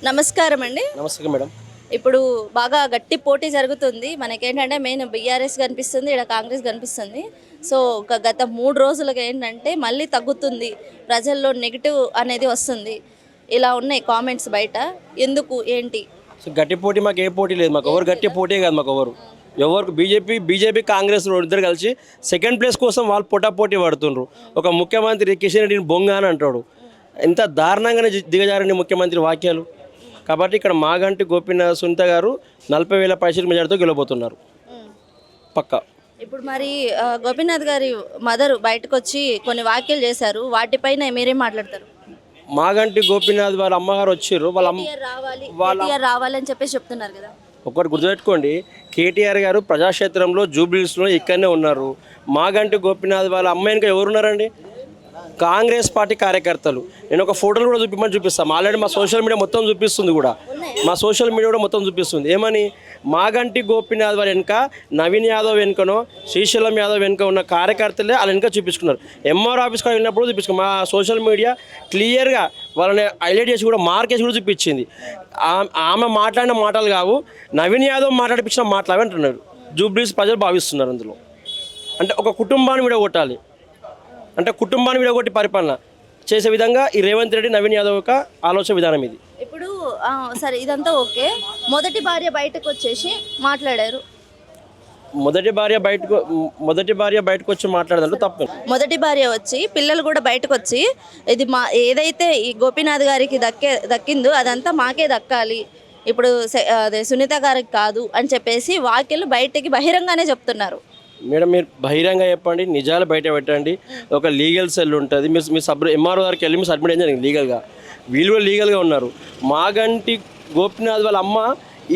నమస్కారం అండి. నమస్తే మేడం. ఇప్పుడు బాగా గట్టి పోటీ జరుగుతుంది. మనకేంటంటే మెయిన్ బీఆర్ఎస్ కనిపిస్తుంది, ఇక్కడ కాంగ్రెస్ కనిపిస్తుంది. సో గత 3 రోజులుగా ఏంటంటే మళ్ళీ తగ్గుతుంది, ప్రజల్లో నెగిటివ్ అనేది వస్తుంది. ఇలా ఉన్నాయి కామెంట్స్ బయట. ఎందుకు ఏంటి? సో గట్టి పోటీ మాకు ఏ పోటీ లేదు, మాకు ఎవరు గట్టి పోటీ కాదు. మాకు ఎవరికి బీజేపీ కాంగ్రెస్ ఇద్దరు కలిసి సెకండ్ ప్లేస్ కోసం వాళ్ళు పోటీ పడుతుండ్రు. ఒక ముఖ్యమంత్రి కిషన్ రెడ్డిని బొంగ అని అంటాడు. ఎంత దారుణంగానే దిగజారండి ముఖ్యమంత్రి వాక్యాలు. కాబట్టి ఇక్కడ మాగంటి గోపీనాథ్ సునీత గారు 40,000 పైసలు మెజార్టీతో గెలవబోతున్నారు పక్కా. ఇప్పుడు మరి గోపీనాథ్ గారి మదర్ బయటకు వచ్చి కొన్ని వ్యాఖ్యలు చేశారు, వాటిపైన మీరేం మాట్లాడతారు? మాగంటి గోపీనాథ్ వాళ్ళ అమ్మగారు వచ్చారు, కేటీఆర్ రావాలని చెప్పేసి చెప్తున్నారు కదా. ఒకటి గుర్తుపెట్టుకోండి, కేటీఆర్ గారు ప్రజాక్షేత్రంలో జూబ్లీస్లో ఇక్కడనే ఉన్నారు. మాగంటి గోపీనాథ్ వాళ్ళ అమ్మాయికి ఎవరున్నారండి? కాంగ్రెస్ పార్టీ కార్యకర్తలు. నేను ఒక ఫోటోలు కూడా చూపిస్తాను. ఆల్రెడీ మా సోషల్ మీడియా మొత్తం చూపిస్తుంది కూడా, మొత్తం చూపిస్తుంది. ఏమని? మాగంటి గోపీనాథ్ వారి వెనుక నవీన్ యాదవ్ వెనుకనో శ్రీశైలం యాదవ్ వెనుక ఉన్న కార్యకర్తలే వాళ్ళ వెనుక చూపించుకున్నారు. ఎంఆర్ ఆఫీస్కి వెళ్ళినప్పుడు చూపించుకున్నారు. మా సోషల్ మీడియా క్లియర్గా వాళ్ళని హైలైట్ చేసి కూడా మార్కేసి కూడా చూపించింది. ఆమె మాట్లాడిన మాటలు కావు, నవీన్ యాదవ్ మాట్లాడిపించిన మాటలు అవి అంటున్నారు. జూబ్లీస్ ప్రజలు భావిస్తున్నారు. అందులో అంటే ఒక కుటుంబాన్ని విడగొట్టాలి, అంటే కుటుంబాన్ని విడగొట్టి పరిపాలన చేసే విధంగా ఈ రేవంత్ రెడ్డి నవీన్ యాదవ్ యొక్క ఆలోచన విధానం ఇది. ఇప్పుడు సరే, ఇదంతా ఓకే. మొదటి భార్య బయటకు వచ్చేసి మాట్లాడారు. మొదటి భార్య బయటకు వచ్చి మాట్లాడదంటే తప్పు. మొదటి భార్య వచ్చి పిల్లలు కూడా బయటకు వచ్చి ఇది మా ఏదైతే ఈ గోపీనాథ్ గారికి దక్కిందో అదంతా మాకే దక్కాలి, ఇప్పుడు అదే సునీత గారికి కాదు అని చెప్పేసి వ్యాఖ్యలు బయటకి బహిరంగానే చెప్తున్నారు. మేడం, మీరు బహిరంగ చెప్పండి, నిజాలు బయట పెట్టండి. ఒక లీగల్ సెల్ ఉంటుంది, మీరు ఎంఆర్ఓ గారికి వెళ్ళి మీరు సబ్మిట్ అయ్యింది లీగల్గా. వీళ్ళు కూడా లీగల్గా ఉన్నారు. మాగంటి గోపీనాథ్ వాళ్ళ అమ్మ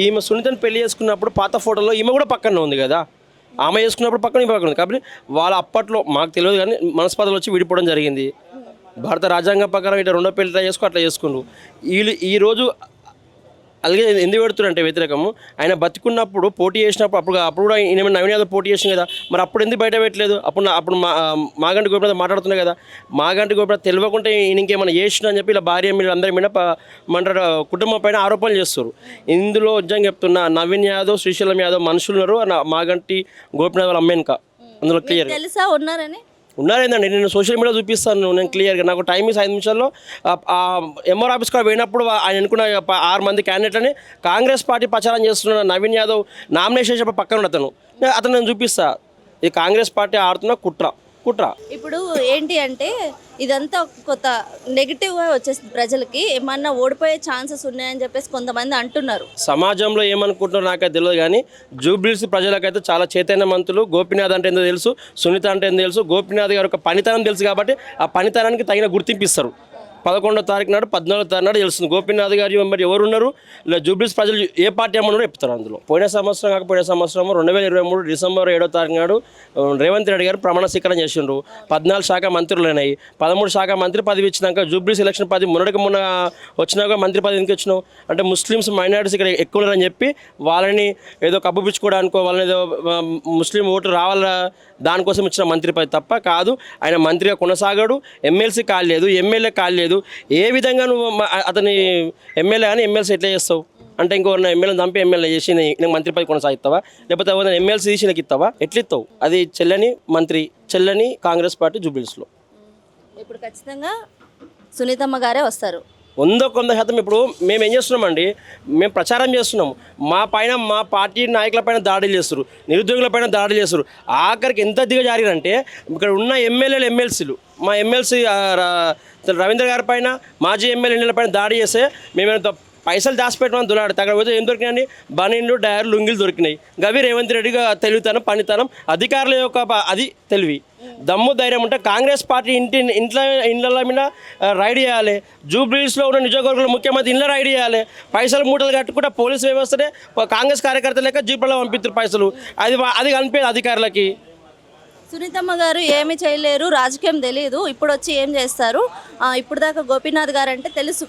ఈమె సునీతను పెళ్లి చేసుకున్నప్పుడు పాత ఫోటోలో ఈమె కూడా పక్కన ఉంది కదా, ఆమె చేసుకున్నప్పుడు పక్కన ఉంది. కాబట్టి వాళ్ళ అప్పట్లో మాకు తెలియదు కానీ మనస్పర్ధలు వచ్చి విడిపోవడం జరిగింది. భారత రాజ్యాంగం ప్రకారం ఇట్లా రెండో పెళ్లి ట్రై చేసుకో అట్లా చేసుకుండు. వీళ్ళు ఈరోజు అలాగే ఎందుకు పెడుతున్నారంటే వ్యతిరేకము, ఆయన బతికున్నప్పుడు పోటీ చేసినప్పుడు అప్పుడు కూడా ఈయన నవీన్ యాదవ్ పోటీ చేసింది కదా, మరి అప్పుడు ఎందుకు బయట పెట్టలేదు? అప్పుడు మాగంటి గోపీనాథ్ మాట్లాడుతున్నాయి కదా. మాగంటి గోపీనాథ్ తెలియకుంటే ఈయన ఇంకేమైనా చేసిన అని చెప్పి ఇలా భార్య మీద అందరి మీద మన కుటుంబం పైన ఆరోపణలు చేస్తారు. ఇందులో నిజంగా చెప్తున్నా, నవీన్ యాదవ్ శ్రీశైలం యాదవ్ మనుషులు ఉన్నారు, మాగంటి గోపీనాథ్ వాళ్ళ అమ్మేనుక అందులో క్లియర్ తెలుసా ఉన్నారని. ఉన్నారేందండి, నేను సోషల్ మీడియా చూపిస్తాను. నేను క్లియర్గా నాకు టైం 5 నిమిషాల్లో ఎంఆర్ ఆఫీస్ కూడా పోయినప్పుడు ఆయన అనుకున్న 6 మంది క్యాండిడేట్లని కాంగ్రెస్ పార్టీ ప్రచారం చేస్తున్న నవీన్ యాదవ్ నామినేషన్ చేసేప్పుడు పక్కన అతను నేను చూపిస్తా. ఇది కాంగ్రెస్ పార్టీ ఆడుతున్న కుట్ర. ఇప్పుడు ఏంటి అంటే ఇదంతా కొత్త నెగిటివ్గా వచ్చేసింది ప్రజలకి, ఏమన్నా ఓడిపోయే ఛాన్సెస్ ఉన్నాయని చెప్పేసి కొంతమంది అంటున్నారు. సమాజంలో ఏమనుకుంటున్నారో నాకైతే తెలియదు కానీ జూబ్లీస్ ప్రజలకైతే చాలా చైతన్యవంతులు. గోపీనాథ్ అంటే ఏందో తెలుసు, సునీత అంటే ఏందో తెలుసు, గోపీనాథ్ గారి యొక్క పనితనం తెలుసు. కాబట్టి ఆ పనితనానికి తగిన గుర్తింపు ఇస్తారు. 11వ తారీఖు నాడు 14వ తారీఖు నాడు తెలుస్తుంది గోపీనాథ్ గారి మరి ఎవరున్నారు, ఇలా జూబ్లీస్ ప్రజలు ఏ పార్టీ అమ్మని కూడా చెప్తారు. అందులో పోయిన సంవత్సరం 2023 డిసెంబర్ 7వ తారీఖు నాడు రేవంత్ రెడ్డి గారు ప్రమాణ స్వీకారం చేసిండ్రు. 14 శాఖ మంత్రులు అయినాయి. 13 శాఖ మంత్రి పదవి ఇచ్చినాక జూబ్లీస్ ఎలక్షన్ మొన్న వచ్చినాక మంత్రి పదవి ఎందుకు ఇచ్చినావు అంటే ముస్లిమ్స్ మైనారిటీస్ ఇక్కడ ఎక్కువ ఉన్నారని చెప్పి వాళ్ళని ఏదో కప్పుపించుకోవడానికో వాళ్ళని ఏదో ముస్లిం ఓటు రావాలా దానికోసం ఇచ్చిన మంత్రి పదవి తప్ప కాదు. ఆయన మంత్రిగా కొనసాగాడు. ఎమ్మెల్సీ కాలేదు, ఎమ్మెల్యే కాలేదు. ఏ విధంగా నువ్వు అతని ఎమ్మెల్యే కానీ ఎమ్మెల్సీ ఎట్లా చేస్తావు అంటే ఇంకొక ఎమ్మెల్యే చంపి ఎమ్మెల్యే చేసి నేను మంత్రి పదవి కొనసాగిస్తావా, లేకపోతే ఎమ్మెల్సీ తీసి నాకు ఇస్తావా? ఎట్లా ఇస్తావు? అది చెల్లని మంత్రి, చెల్లని కాంగ్రెస్ పార్టీ జూబ్లీస్లో. ఇప్పుడు ఖచ్చితంగా సునీతమ్మ గారే వస్తారు 100% ఇప్పుడు మేము ఏం చేస్తున్నామండి, మేము ప్రచారం చేస్తున్నాము. మా పార్టీ నాయకుల పైన దాడులు చేస్తారు, నిరుద్యోగుల పైన దాడులు చేస్తారు. ఆఖరికి ఎంత దిగజారినంటే ఇక్కడ ఉన్న ఎమ్మెల్యేలు ఎమ్మెల్సీలు మా ఎమ్మెల్సీ రవీంద్ర గారి పైన మాజీ ఎమ్మెల్యేల పైన దాడి చేస్తే మేమేంత పైసలు దాచిపెట్టమని దులాడుతాం. అక్కడ పోతే ఏం దొరికినాయని బనీళ్ళు డైర్లు లుంగిలు దొరికినాయి. గవి రేవంత్ రెడ్డిగా తెలివితనం పనితనం అధికారుల యొక్క అది తెలివి దమ్ము ధైర్యం ఉంటే కాంగ్రెస్ పార్టీ ఇండ్ల మీద రైడ్ చేయాలి. జూబ్లీస్లో ఉన్న నియోజకవర్గంలో ముఖ్యమంత్రి ఇంట్లో రైడ్ చేయాలి. పైసలు మూటలు కట్టుకుంటే పోలీసు వ్యవస్థనే కాంగ్రెస్ కార్యకర్తలు లెక్క జీపులలో పంపిస్తారు పైసలు. అది కనిపించదు అధికారులకి. సునీతమ్మ గారు ఏమి చేయలేరు, రాజకీయం తెలియదు, ఇప్పుడు వచ్చి ఏం చేస్తారు? ఇప్పుడు దాకా గోపీనాథ్ గారు అంటే తెలుసు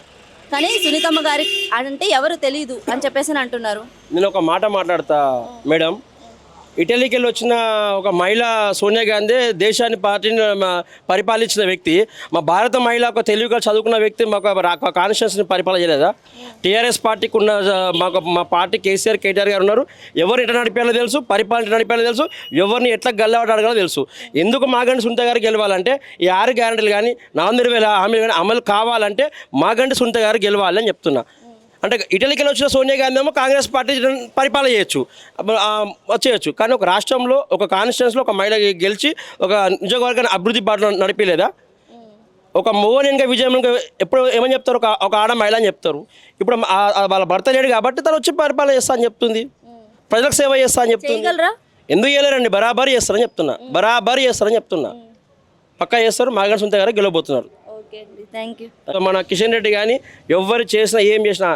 కానీ సునీతమ్మ గారి అంటే ఎవరు తెలియదు అని చెప్పేసి అంటున్నారు. నేను ఒక మాట మాట్లాడతా మేడం, ఇటలీకి వెళ్ళి వచ్చిన ఒక మహిళ సోనియా గాంధీ దేశాన్ని పార్టీని పరిపాలించిన వ్యక్తి. మా భారత మహిళ ఒక తెలివిగా చదువుకున్న వ్యక్తి మాకు కాన్స్టిట్యూన్సీని పరిపాలన చేయలేదా? టీఆర్ఎస్ పార్టీకి ఉన్న మా పార్టీ కేటీఆర్ గారు ఉన్నారు. ఎవరు ఎట్లా నడిపేయాలో తెలుసు, పరిపాలన నడిపేయాలో తెలుసు, ఎవరిని ఎట్లా గల్లవాడు అడగాలో తెలుసు. ఎందుకు మాగంటి సునీత గారు గెలవాలంటే ఈ 6 గ్యారెంటీలు కానీ 4,000 హామీలు కానీ అమలు కావాలంటే మాగంటి సునీత గారు గెలవాలి అని చెప్తున్నా. అంటే ఇటలీకి వచ్చిన సోనియా గాంధీ ఏమో కాంగ్రెస్ పార్టీ పరిపాలన చేయొచ్చు, కానీ ఒక రాష్ట్రంలో ఒక కాన్స్టిట్యూన్సీలో ఒక మహిళ గెలిచి ఒక నియోజకవర్గాన్ని అభివృద్ధి బాటలో నడిపలేదా? ఒక మోహన్గా విజయం ఎప్పుడు ఏమని చెప్తారు, ఒక ఆడ మహిళ అని చెప్తారు. ఇప్పుడు వాళ్ళ భర్త లేడు కాబట్టి తను వచ్చి పరిపాలన చేస్తా అని చెప్తుంది, ప్రజలకు సేవ చేస్తా అని చెప్తుంది. ఎందుకు చేయలేరండి? బరాబరి చేస్తారని చెప్తున్నా, పక్కా చేస్తారు. మాగంటి సునీత గారు గెలవబోతున్నారు. మన కిషన్ రెడ్డి కానీ ఎవరు చేసినా ఏం చేసినా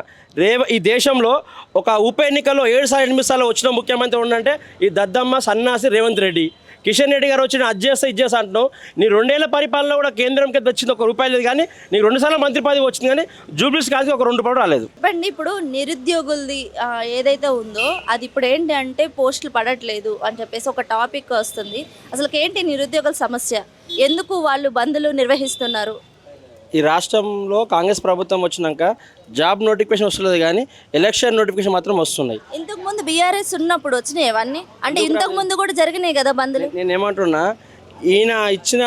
ఈ దేశంలో ఒక ఉప ఎన్నికల్లో 7 సార్లు 8 సార్లు వచ్చిన ముఖ్యమంత్రి ఉండంటే ఈ దద్దమ్మ సన్నాసి రేవంత్ రెడ్డి. కిషన్ రెడ్డి గారు వచ్చిన అది చేస్తా అంటున్నావు. నీ 2 ఏళ్ల పరిపాలన కూడా కేంద్రంకి వచ్చింది ₹1 లేదు, కానీ నీకు 2 సార్లు మంత్రి పదవి వచ్చింది, కానీ జూబ్లీస్ కాల్సి ఒక ₹2 రాలేదు. ఇప్పుడు నిరుద్యోగులది ఏదైతే ఉందో అది ఇప్పుడు ఏంటి అంటే పోస్టులు పడట్లేదు అని చెప్పేసి ఒక టాపిక్ వస్తుంది. అసలు ఏంటి నిరుద్యోగుల సమస్య, ఎందుకు వాళ్ళు బంద్లు నిర్వహిస్తున్నారు? ఈ రాష్ట్రంలో కాంగ్రెస్ ప్రభుత్వం వచ్చినాక జాబ్ నోటిఫికేషన్ వస్తలేదు, కానీ ఎలక్షన్ నోటిఫికేషన్ మాత్రం వస్తున్నాయి. ఇంతకు ముందు బీఆర్ఎస్ ఉన్నప్పుడు వచ్చినాయి అవన్నీ, అంటే ఇంతకు ముందు కూడా జరిగినాయి కదా బంద్లు. నేను ఏమంటున్నా, ఈయన ఇచ్చిన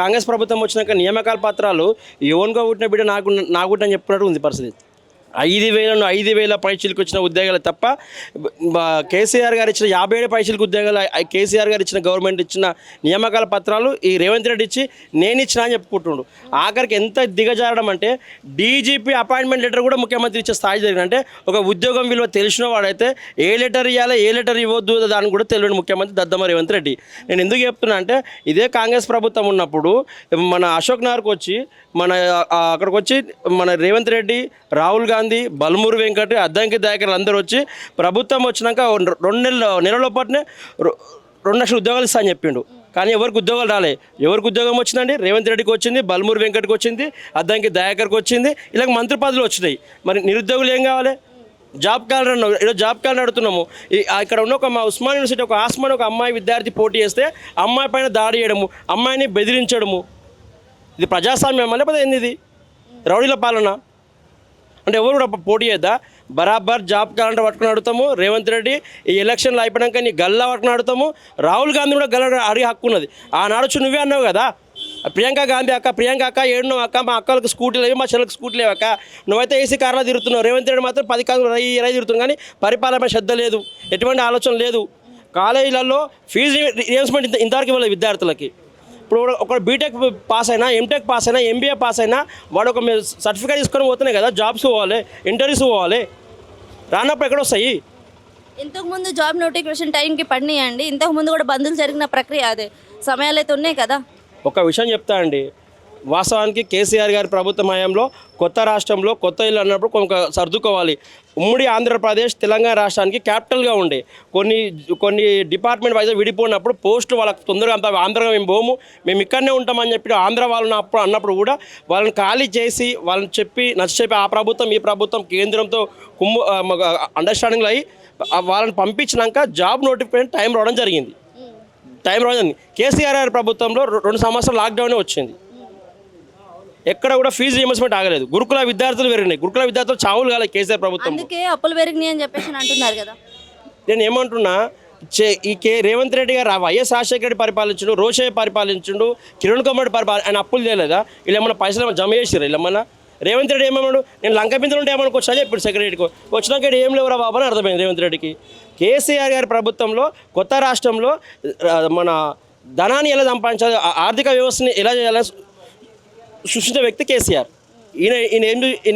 కాంగ్రెస్ ప్రభుత్వం వచ్చినాక నియామకాల పత్రాలు ఎవరిగా పుట్టిన బిడ్డ నాకు అని చెప్పినట్టు ఉంది పరిస్థితి. 5,000 పైచీలకు వచ్చిన ఉద్యోగాలు తప్ప కేసీఆర్ గారు ఇచ్చిన 57 పైచీలకు ఉద్యోగాలు, కేసీఆర్ గారు ఇచ్చిన గవర్నమెంట్ ఇచ్చిన నియామకాల పత్రాలు ఈ రేవంత్ రెడ్డి ఇచ్చి నేను ఇచ్చిన అని చెప్పుకుంటుండు. ఆఖరికి ఎంత దిగజారడం అంటే డీజీపీ అపాయింట్మెంట్ లెటర్ కూడా ముఖ్యమంత్రి ఇచ్చే స్థాయి జరిగిందంటే ఒక ఉద్యోగం విలువ తెలిసిన వాడైతే ఏ లెటర్ ఇవ్వాలి, ఏ లెటర్ ఇవ్వద్దు దాన్ని కూడా తెలియని ముఖ్యమంత్రి దద్దమ్మ రేవంత్ రెడ్డి. నేను ఎందుకు చెప్తున్నా అంటే ఇదే కాంగ్రెస్ ప్రభుత్వం ఉన్నప్పుడు మన అశోక్ నగర్కి వచ్చి అక్కడికి వచ్చి మన రేవంత్ రెడ్డి, రాహుల్ గాంధీ, బల్మూరు వెంకట్, అద్దంకి దయాకర్లు అందరూ వచ్చి ప్రభుత్వం వచ్చినాక 2 నెలల పాటునే 2 లక్షల ఉద్యోగాలు ఇస్తా అని చెప్పిండు. కానీ ఎవరికి ఉద్యోగాలు రాలే. ఎవరికి ఉద్యోగం వచ్చిందండి? రేవంత్ రెడ్డికి వచ్చింది, బల్మూరు వెంకట్కి వచ్చింది, అద్దంకి దయాకర్కి వచ్చింది, ఇలా మంత్రి పదవులు వచ్చినాయి. మరి నిరుద్యోగులు ఏం కావాలి? జాబ్ క్యాలెండర్ అన్నావు. ఈరోజు జాబ్ క్యాలెండర్ అడుగుతున్నాము. ఇక్కడ ఉన్న ఒక ఉస్మాన్ యూనివర్సిటీ ఒక ఆస్మాన్ ఒక అమ్మాయి విద్యార్థి పోటీ చేస్తే అమ్మాయి పైన దాడి చేయడము, అమ్మాయిని బెదిరించడము, ఇది ప్రజాస్వామ్యం లేకపోతే ఏంది? ఇది రౌడీల పాలన. అంటే ఎవరు కూడా పోటీ చేద్దా? బరాబర్ జాబ్ క్యాలెండర్ పట్టుకుని అడుగుతాము. రేవంత్ రెడ్డి ఈ ఎలక్షన్లు అయిపోయాక నీ గల్లా పట్టుకుని అడుగుతాము. రాహుల్ గాంధీ కూడా గల్ల అడిగి హక్కు ఉన్నది. ఆనాడు నువ్వే అన్నావు కదా, ప్రియాంక గాంధీ ప్రియాంక అక్క ఏడున్నావు అక్క, మా అక్కలకు స్కూటీ లేవు, మా చెల్లెలకు స్కూటీ లేవు అక్క, నువ్వైతే ఏసీ కార్లో తిరుగుతున్నావు. రేవంత్ రెడ్డి మాత్రం 10 కార్లు 20 తిరుగుతున్నావు, కానీ పరిపాలన శ్రద్ధ లేదు, ఎటువంటి ఆలోచన లేదు. కాలేజీలలో ఫీజు రియంబర్స్మెంట్ ఇంతవరకు ఇవ్వలేదు విద్యార్థులకి. ఇప్పుడు ఒక బీటెక్ పాస్ అయినా, ఎంటెక్ పాస్ అయినా, ఎంబీఏ పాస్ అయినా వాడు ఒక సర్టిఫికేట్ తీసుకొని పోతున్నాయి కదా, జాబ్స్ పోవాలి, ఇంటర్వ్యూస్ పోవాలి, రానప్పుడు ఎక్కడ వస్తాయి? ఇంతకుముందు జాబ్ నోటిఫికేషన్ టైంకి పడినాయండి. ఇంతకుముందు కూడా బంధువులు జరిగిన ప్రక్రియ అదే సమయాలు అయితే ఉన్నాయి కదా. ఒక విషయం చెప్తా అండి, వాస్తవానికి కేసీఆర్ గారి ప్రభుత్వ హయాంలో కొత్త రాష్ట్రంలో కొత్త ఇల్లు అన్నప్పుడు కొంత సర్దుకోవాలి. ఉమ్మడి ఆంధ్రప్రదేశ్ తెలంగాణ రాష్ట్రానికి క్యాపిటల్గా ఉండే కొన్ని డిపార్ట్మెంట్ వైజ్ విడిపోయినప్పుడు పోస్టులు వాళ్ళకి తొందరగా అంత ఆంధ్రగా మేము పోము, మేము ఇక్కడనే ఉంటామని చెప్పి ఆంధ్ర వాళ్ళని అన్నప్పుడు కూడా వాళ్ళని ఖాళీ చేసి వాళ్ళని నచ్చ ఆ ప్రభుత్వం ఈ ప్రభుత్వం కేంద్రంతో అండర్స్టాండింగ్లో అయ్యి వాళ్ళని పంపించినాక జాబ్ నోటిఫికేషన్ టైం రావడం జరిగింది. కేసీఆర్ గారి ప్రభుత్వంలో 2 సంవత్సరాలు లాక్డౌనే వచ్చింది. ఎక్కడ కూడా ఫీజు రియంబర్స్మెంట్ ఆగలేదు. గురుకుల విద్యార్థులు పెరిగినాయి. గురుకుల విద్యార్థులు చావులు కాలేదు కేసీఆర్ ప్రభుత్వం. అందుకే అప్పులు పెరిగినాయి అని చెప్పేసి అంటున్నారు కదా. నేను ఏమంటున్నా, రేవంత్ రెడ్డి గారు వైఎస్ రాజశేఖర రెడ్డి పరిపాలించుండు, రోషయ్య పరిపాలించుండు, కిరణ్ కుమార్ ఆయన అప్పులు చేయలేదా? వీళ్ళు ఏమన్నా పైసలు జమ చేసిరా? వీళ్ళు ఏమన్నా? రేవంత్ రెడ్డి ఏమన్నాడు, నేను లంక బిందులు ఉంటే ఏమనుకోవచ్చు అని చెప్పాడు సెక్రటరీకి. వచ్చినాక ఏం లేవురా బాబు అని అర్థమైంది రేవంత్ రెడ్డికి. కేసీఆర్ గారి ప్రభుత్వంలో కొత్త రాష్ట్రంలో మన ధనాన్ని ఎలా సంపాదించాలి, ఆర్థిక వ్యవస్థని ఎలా చేయాలని సృష్టించే వ్యక్తి కేసీఆర్. ఈయన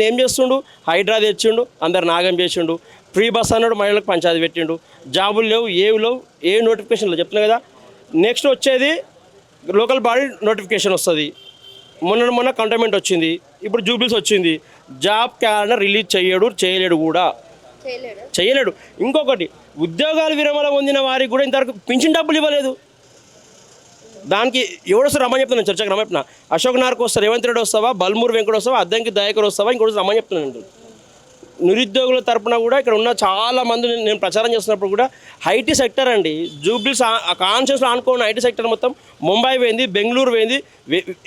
ఏం చేస్తుండు? హైడ్రా తెచ్చిండు, అందరు నాగం చేసిండు, ఫ్రీ బస్ అన్నాడు, మహిళలకు పంచాయతీ పెట్టిండు, జాబులు లేవు, ఏవి లేవు, ఏ నోటిఫికేషన్లు చెప్తున్నా కదా. నెక్స్ట్ వచ్చేది లోకల్ బాడీ నోటిఫికేషన్ వస్తుంది. మొన్న కంటోన్మెంట్ వచ్చింది, ఇప్పుడు జూబ్లీస్ వచ్చింది. జాబ్ క్యాలెండర్ రిలీజ్ చేయలేడు కూడా. ఇంకొకటి, ఉద్యోగాలు విరమణ పొందిన వారికి కూడా ఇంతవరకు పింఛన్ డబ్బులు ఇవ్వలేదు. దానికి ఎవడొస్తారు రమ్మని చెప్తున్నాను, చర్చకు రమ్మని చెప్తున్నా. అశోక్ నగర్కి వస్తారు, రేవంత్ రెడ్డి వస్తావా, బల్మూరు వెంకట వస్తావా, అద్దంకి దయాకర్ వస్తావా, ఇంకోటి రమ్మని చెప్తున్నాను. నిరుద్యోగుల తరపున కూడా ఇక్కడ ఉన్న చాలా మంది నేను ప్రచారం చేస్తున్నప్పుడు కూడా ఐటీ సెక్టర్ అండి, జూబ్లీస్ కాన్షియస్లో ఆనుకోన్న ఐటీ సెక్టర్ మొత్తం ముంబై పోయింది, బెంగళూరు పోయింది,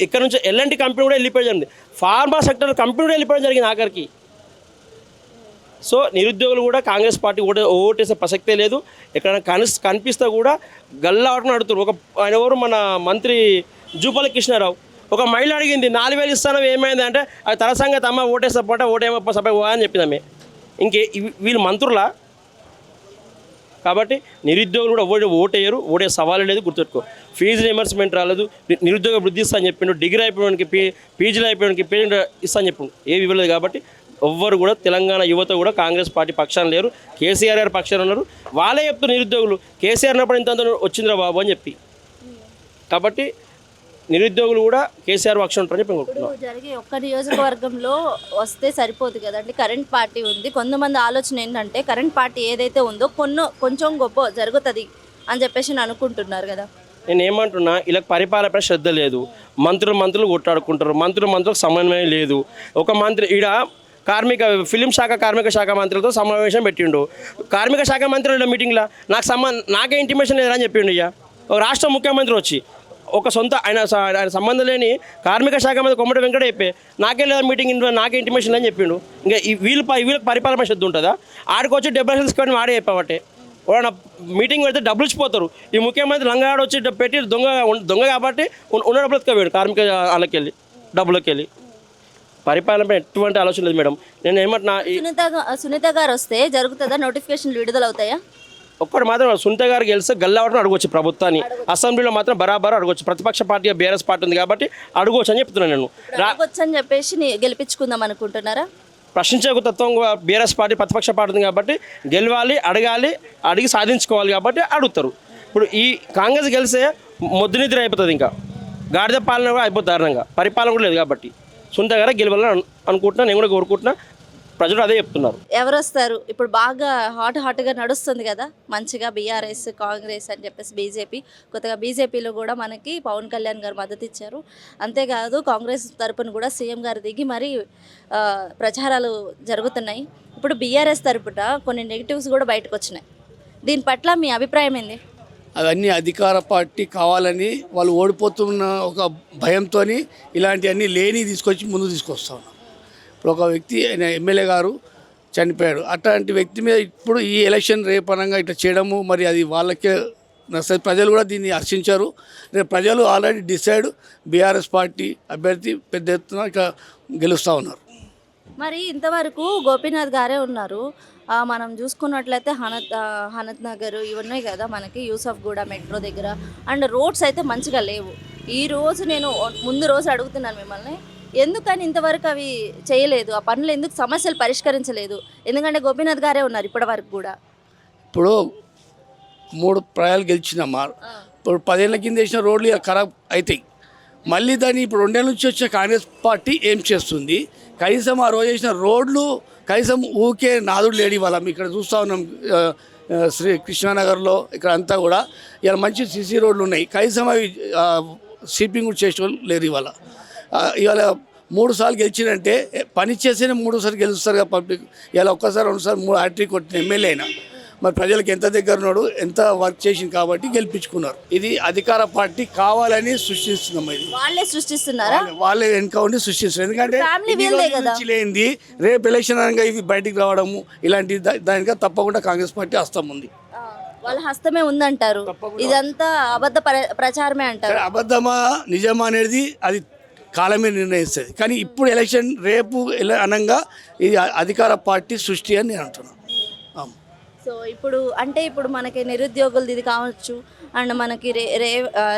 ఇక్కడ నుంచి ఎల్ఎన్టీ కంపెనీ కూడా వెళ్ళిపోయి జరిగింది, ఫార్మా సెక్టర్ కంపెనీ కూడా వెళ్ళిపోవడం జరిగింది ఆఖరికి. సో నిరుద్యోగులు కూడా కాంగ్రెస్ పార్టీ ఓటేసే ప్రసక్తే లేదు. ఎక్కడైనా కనిపిస్తే కూడా గల్లా ఆటను అడుగుతారు. ఆయన ఎవరు మన మంత్రి జూపల్లి కృష్ణారావు ఒక మహిళ అడిగింది 4,000 ఇస్తాను ఏమైంది అంటే అది తన సంగతి అమ్మ ఓటేస్తా పోట ఓటేమప్ప సభ అని చెప్పింది ఆమె. వీళ్ళు మంత్రులా? కాబట్టి నిరుద్యోగులు కూడా ఓటేయరు, ఓటే సవాలు లేదు. గుర్తుపెట్టుకో, ఫీజు రియంబర్స్మెంట్ రాలేదు, నిరుద్యోగ వృద్ధి ఇస్తా అని చెప్పిండు, డిగ్రీ అయిపోయానికి పీజీలు అయిపోయానికి పేమెంట్ ఇస్తా అని చెప్పిండు, ఏవి ఇవ్వలేదు. కాబట్టి ఎవ్వరు కూడా తెలంగాణ యువత కూడా కాంగ్రెస్ పార్టీ పక్షాన లేరు, కేసీఆర్ గారి పక్షాన ఉన్నారు. వాళ్ళే చెప్తున్నారు నిరుద్యోగులు కేసీఆర్ అన్నప్పుడు ఇంత వచ్చిందిరా బాబు అని చెప్పి. కాబట్టి నిరుద్యోగులు కూడా కేసీఆర్ పక్షం ఉంటారని చెప్పి అనుకుంటున్నాను. జరిగే ఒక్క నియోజకవర్గంలో వస్తే సరిపోదు కదండి. కరెంట్ పార్టీ ఉంది, కొంతమంది ఆలోచన ఏంటంటే కరెంట్ పార్టీ ఏదైతే ఉందో కొంచెం గొప్ప జరుగుతుంది అని చెప్పేసి అనుకుంటున్నారు కదా. నేను ఏమంటున్నా, ఇలా పరిపాలనపై శ్రద్ధ లేదు, మంత్రులు కొట్టాడుకుంటారు, మంత్రులకు సమన్వయం లేదు. ఒక మంత్రి ఈడ ఫిలిం శాఖ కార్మిక శాఖ మంత్రులతో సమావేశం పెట్టిండు, కార్మిక శాఖ మంత్రుల మీటింగ్లో నాకే ఇంటిమేషన్ లేదని చెప్పిండు. ఇక ఒక రాష్ట్ర ముఖ్యమంత్రి వచ్చి ఒక సొంత ఆయన సంబంధం లేని కార్మిక శాఖ మీద కొమ్మటి వెంకట చెప్పే నాకే లేదా మీటింగ్ నాకే ఇంటిమేషన్ అని చెప్పిండు. ఇంకా వీళ్ళకి పరిపాలన శ్రద్ధ ఉంటుందా? ఆడికి వచ్చి 70 లక్షలు తీసుకొని వాడే చెప్పబట్టే వాడు మీటింగ్ పెడితే డబ్బులు ఇచ్చిపోతారు. ఈ ముఖ్యమంత్రి లంగాడు వచ్చి పెట్టి దొంగ కాబట్టి ఉన్న డబ్బులు ఎత్తుకోవేడు కార్మిక వాళ్ళకి వెళ్ళి డబ్బులకి వెళ్ళి. పరిపాలనపై ఎటువంటి ఆలోచన లేదు మేడం. నేను ఏమంటున్నా, సునీత గారు వస్తే జరుగుతుందా? నోటిఫికేషన్లు విడుదల అవుతాయా? ఒక్కటి మాత్రం సునీత గారికి గెలిస్తే గల్లావటం అడగవచ్చు ప్రభుత్వాన్ని, అసెంబ్లీలో మాత్రం బరాబర్ అడగవచ్చు. ప్రతిపక్ష పార్టీ బీఆర్ఎస్ పార్టీ ఉంది కాబట్టి అడగవచ్చు అని చెప్తున్నాను. నేను రావచ్చు అని చెప్పేసి గెలిపించుకుందాం అనుకుంటున్నారా? ప్రశ్నించే తత్వం బీఆర్ఎస్ పార్టీ ప్రతిపక్ష పార్టీ ఉంది కాబట్టి గెలవాలి, అడిగి సాధించుకోవాలి కాబట్టి అడుగుతారు. ఇప్పుడు ఈ కాంగ్రెస్ గెలిస్తే మొద్దునిద్ర అయిపోతుంది, ఇంకా గాడిద పాలన కూడా అయిపోతుంది దారుణంగా, పరిపాలన కూడా లేదు. కాబట్టి సునీత గారే గెలవాలని అనుకుంటున్నా, నేను కూడా కోరుకుంటున్నా, ప్రజలు అదే చెప్తున్నారు. ఎవరు వస్తారు? ఇప్పుడు బాగా హాట్గా నడుస్తుంది కదా మంచిగా, బీఆర్ఎస్ కాంగ్రెస్ అని చెప్పేసి బీజేపీ, కొత్తగా బీజేపీలో కూడా మనకి పవన్ కళ్యాణ్ గారు మద్దతు ఇచ్చారు. అంతేకాదు కాంగ్రెస్ తరపున కూడా సీఎం గారు దిగి మరి ప్రచారాలు జరుగుతున్నాయి. ఇప్పుడు బీఆర్ఎస్ తరపున కొన్ని నెగిటివ్స్ కూడా బయటకు వచ్చినాయి. దీని పట్ల మీ అభిప్రాయం ఏంది? అవన్నీ అధికార పార్టీ కావాలని వాళ్ళు ఓడిపోతున్న ఒక భయంతో ఇలాంటివన్నీ లేని తీసుకొచ్చి ముందు తీసుకొస్తా ఉన్నాం. ఇప్పుడు ఒక వ్యక్తి ఆయన ఎమ్మెల్యే గారు చనిపోయాడు, అట్లాంటి వ్యక్తి మీద ఇప్పుడు ఈ ఎలక్షన్ రేపనంగా ఇట్లా చేయడము మరి అది వాళ్ళకే నచ్చదు. ప్రజలు కూడా దీన్ని హర్షించారు. రేపు ప్రజలు ఆల్రెడీ డిసైడ్ బీఆర్ఎస్ పార్టీ అభ్యర్థి పెద్ద ఎత్తున ఇక గెలుస్తూ ఉన్నారు. మరి ఇంతవరకు గోపీనాథ్ గారే ఉన్నారు. మనం చూసుకున్నట్లయితే హనత్ నగర్ ఇవన్నీ కదా మనకి, యూసఫ్గూడ మెట్రో దగ్గర అండ్ రోడ్స్ అయితే మంచిగా లేవు. ఈరోజు నేను ముందు రోజు అడుగుతున్నాను మిమ్మల్ని, ఎందుకని ఇంతవరకు అవి చేయలేదు? ఆ పనులు ఎందుకు సమస్యలు పరిష్కరించలేదు? ఎందుకంటే గోపీనాథ్ గారే ఉన్నారు ఇప్పటి వరకు కూడా. ఇప్పుడు 3 ప్రయాలు గెలిచినమ్మా, ఇప్పుడు 10 ఏళ్ళ కింద వేసిన రోడ్లు ఖరాబ్ అవుతాయి. మళ్ళీ దాన్ని ఇప్పుడు 2 ఏళ్ళ నుంచి వచ్చిన కాంగ్రెస్ పార్టీ ఏం చేస్తుంది? కనీసం ఆ రోజు వేసిన రోడ్లు కనీసం ఊకే నాదుడు లేడి వాళ్ళం ఇక్కడ చూస్తూ ఉన్నాం. శ్రీ కృష్ణానగర్లో ఇక్కడ అంతా కూడా ఇలా మంచి సీసీ రోడ్లు ఉన్నాయి, కనీసం అవి స్వీపింగ్ కూడా చేసే వాళ్ళు లేరు. ఇవాళ 3 సార్లు గెలిచినంటే పని చేస్తేనే 3 సార్లు గెలుస్తారు కదా పబ్లిక్. ఇలా ఒక్కసారి 2 సార్లు 3 హ్యాట్రిక్ కొట్టిన ఎమ్మెల్యే అయినా మరి ప్రజలకు ఎంత దగ్గర ఉన్నాడు, ఎంత వర్క్ చేసింది కాబట్టి గెలిపించుకున్నారు. ఇది అధికార పార్టీ కావాలని సృష్టిస్తున్నాం. ఇది వాళ్ళే సృష్టిస్తున్నారా? వాళ్ళే వెనుక ఉండి సృష్టిస్తున్నారు. ఎందుకంటే లేనిది రేపు ఎలక్షన్ అనగా ఇవి బయటికి రావడము ఇలాంటి దానిగా తప్పకుండా కాంగ్రెస్ పార్టీ హస్తం ఉంది. వాళ్ళ హస్తమే ఉందంటారు. ఇదంతా అబద్ధ ప్రచారమే అంటారు. అబద్ధమా నిజమా అనేది అది కాలమే నిర్ణయిస్తుంది. కానీ ఇప్పుడు ఎలక్షన్ రేపు అనగా ఇది అధికార పార్టీ సృష్టి అని నేను అంటున్నాను. సో ఇప్పుడు మనకి నిరుద్యోగులది ఇది కావచ్చు అండ్ మనకి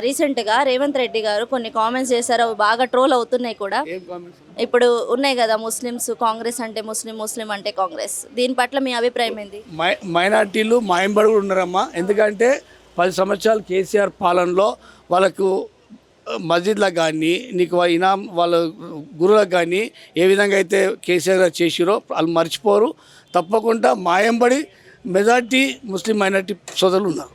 రీసెంట్గా రేవంత్ రెడ్డి గారు కొన్ని కామెంట్స్ చేశారు, అవి బాగా ట్రోల్ అవుతున్నాయి కూడా. ఇప్పుడు ఉన్నాయి కదా, ముస్లిమ్స్ కాంగ్రెస్ అంటే ముస్లిం అంటే కాంగ్రెస్, దీని పట్ల మీ అభిప్రాయం ఏంది? మైనార్టీలు మాయంబడి కూడా ఉన్నారమ్మా. ఎందుకంటే 10 సంవత్సరాలు కేసీఆర్ పాలనలో వాళ్ళకు మస్జిద్లకు కానీ నీకు ఇనాం వాళ్ళ గురువులకు కానీ ఏ విధంగా అయితే కేసీఆర్ గారు చేసిరో వాళ్ళు మర్చిపోరు. తప్పకుండా మాయంబడి మెజార్టీ ముస్లిం మైనార్టీ సోదరులు ఉన్నారు.